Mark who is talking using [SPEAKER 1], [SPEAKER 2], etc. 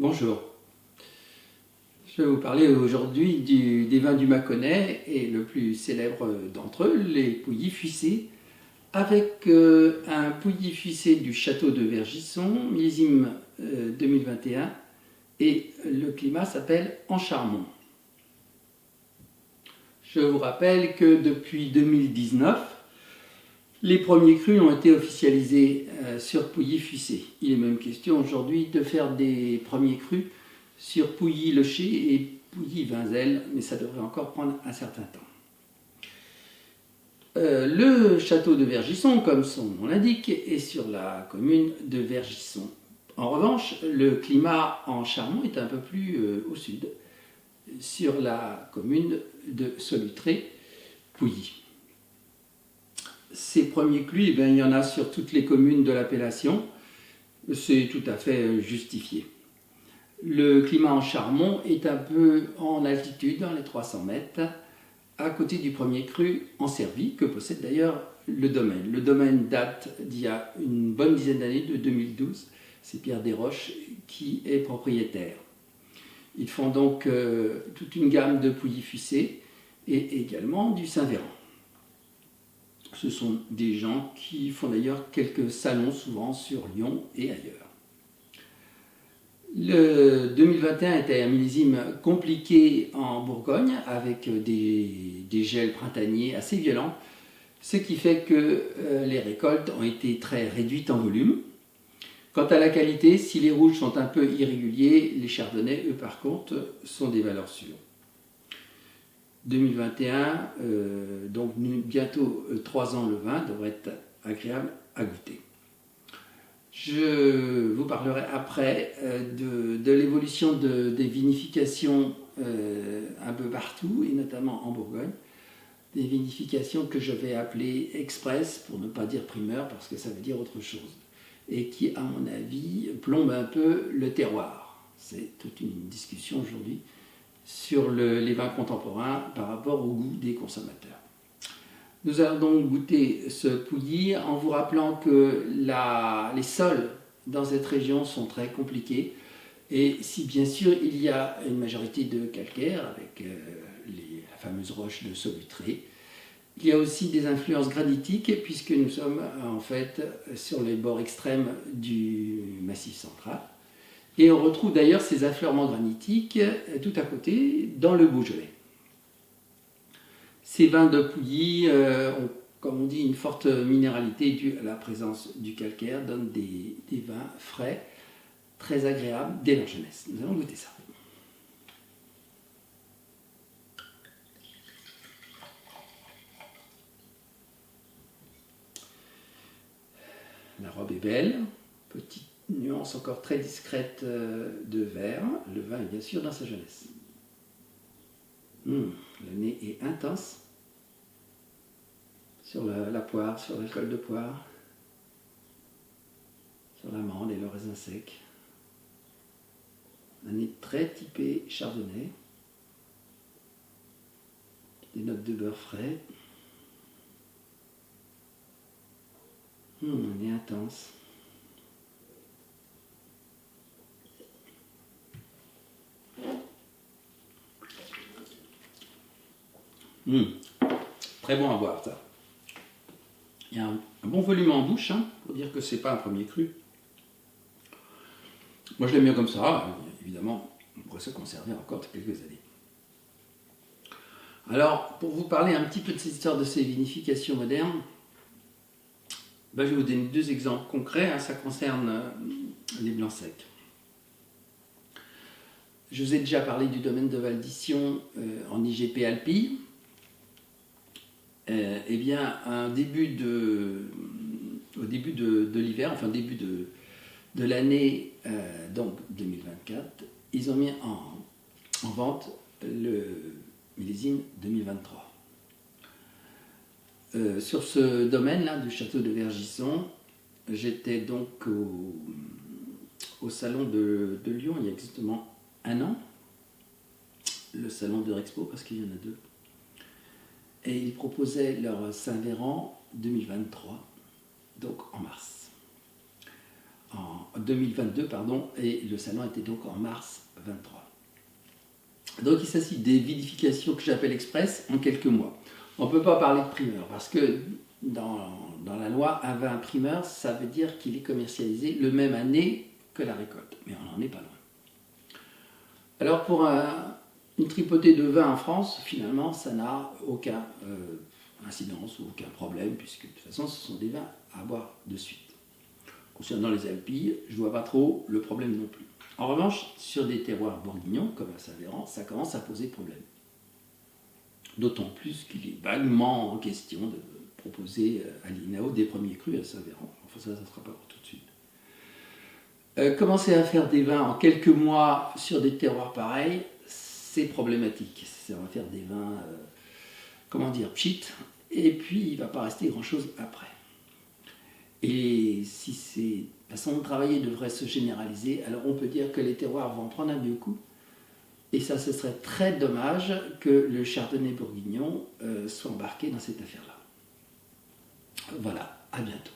[SPEAKER 1] Bonjour, je vais vous parler aujourd'hui des vins du Mâconnais et le plus célèbre d'entre eux, les Pouilly Fuissé, avec un Pouilly Fuissé du château de Vergisson, millésime 2021, et le climat s'appelle Encharmont. Je vous rappelle que depuis 2019, les premiers crus ont été officialisés sur Pouilly Fuissé. Il est même question aujourd'hui de faire des premiers crus sur Pouilly Le Chet et Pouilly Vinzel, mais ça devrait encore prendre un certain temps. Le château de Vergisson, comme son nom l'indique, est sur la commune de Vergisson. En revanche, le climat en Charmont est un peu plus au sud, sur la commune de Solutré-Pouilly. Ces premiers crus, il y en a sur toutes les communes de l'appellation. C'est tout à fait justifié. Le climat en Charmont est un peu en altitude, dans les 300 mètres, à côté du premier cru en Cervie, que possède d'ailleurs le domaine. Le domaine date d'il y a une bonne dizaine d'années, de 2012. C'est Pierre Desroches qui est propriétaire. Ils font donc toute une gamme de Pouilly Fuissé et également du Saint-Véran. Ce sont des gens qui font d'ailleurs quelques salons souvent sur Lyon et ailleurs. Le 2021 était un millésime compliqué en Bourgogne avec des gels printaniers assez violents, ce qui fait que les récoltes ont été très réduites en volume. Quant à la qualité, si les rouges sont un peu irréguliers, les chardonnays, eux par contre, sont des valeurs sûres. 2021, donc bientôt 3 ans le vin, devrait être agréable à goûter. Je vous parlerai après de l'évolution des vinifications un peu partout, et notamment en Bourgogne. Des vinifications que je vais appeler express, pour ne pas dire primeur, parce que ça veut dire autre chose. Et qui, à mon avis, plombent un peu le terroir. C'est toute une discussion aujourd'hui sur les vins contemporains par rapport au goût des consommateurs. Nous allons donc goûter ce Pouilly en vous rappelant que les sols dans cette région sont très compliqués, et si bien sûr il y a une majorité de calcaire avec la fameuse roche de Solutré, il y a aussi des influences granitiques puisque nous sommes en fait sur les bords extrêmes du Massif central. Et on retrouve d'ailleurs ces affleurements granitiques tout à côté, dans le Beaujolais. Ces vins de Pouilly ont, comme on dit, une forte minéralité due à la présence du calcaire, donnent des vins frais, très agréables dès leur jeunesse. Nous allons goûter ça. La robe est belle, petite nuance encore très discrète de vert. Le vin est bien sûr dans sa jeunesse. Le nez est intense sur la poire, sur l'alcool de poire, sur l'amande et le raisin sec. Un nez très typé chardonnay, des notes de beurre frais. Un nez intense. Très bon à boire, ça. Il y a un bon volume en bouche, pour dire que c'est pas un premier cru. Moi je l'aime bien comme ça, évidemment, on pourrait se conserver encore quelques années. Alors, pour vous parler un petit peu de cette histoire de ces vinifications modernes, je vais vous donner 2 exemples concrets, ça concerne les blancs secs. Je vous ai déjà parlé du domaine de Val-d'Ission en IGP Alpi. Eh bien, au début de l'hiver, enfin début de l'année donc 2024, ils ont mis en vente le millésime 2023. Sur ce domaine-là du château de Vergisson, j'étais donc au salon de Lyon il y a exactement 1 an, le salon de Rexpo, parce qu'il y en a 2. Et ils proposaient leur Saint-Véran 2023, donc en mars. en 2022, pardon, et le salon était donc en mars 23. Donc il s'agit des vinifications que j'appelle express en quelques mois. On ne peut pas parler de primeur parce que dans la loi, un vin primeur, ça veut dire qu'il est commercialisé le même année que la récolte, mais on n'en est pas loin. Alors pour une tripotée de vin en France, finalement, ça n'a aucun incidence ou aucun problème, puisque de toute façon, ce sont des vins à boire de suite. Concernant les Alpilles, je ne vois pas trop le problème non plus. En revanche, sur des terroirs bourguignons, comme à Saint-Véran, ça commence à poser problème. D'autant plus qu'il est vaguement en question de proposer à l'INAO des premiers crus à Saint-Véran. Enfin, ça ne sera pas pour tout de suite. Commencer à faire des vins en quelques mois sur des terroirs pareils, c'est problématique. Ça va faire des vins, pchit, et puis il ne va pas rester grand-chose après. Et si ces façons de travailler devraient se généraliser, alors on peut dire que les terroirs vont prendre un vieux coup. Et ça, ce serait très dommage que le chardonnay bourguignon soit embarqué dans cette affaire-là. Voilà, à bientôt.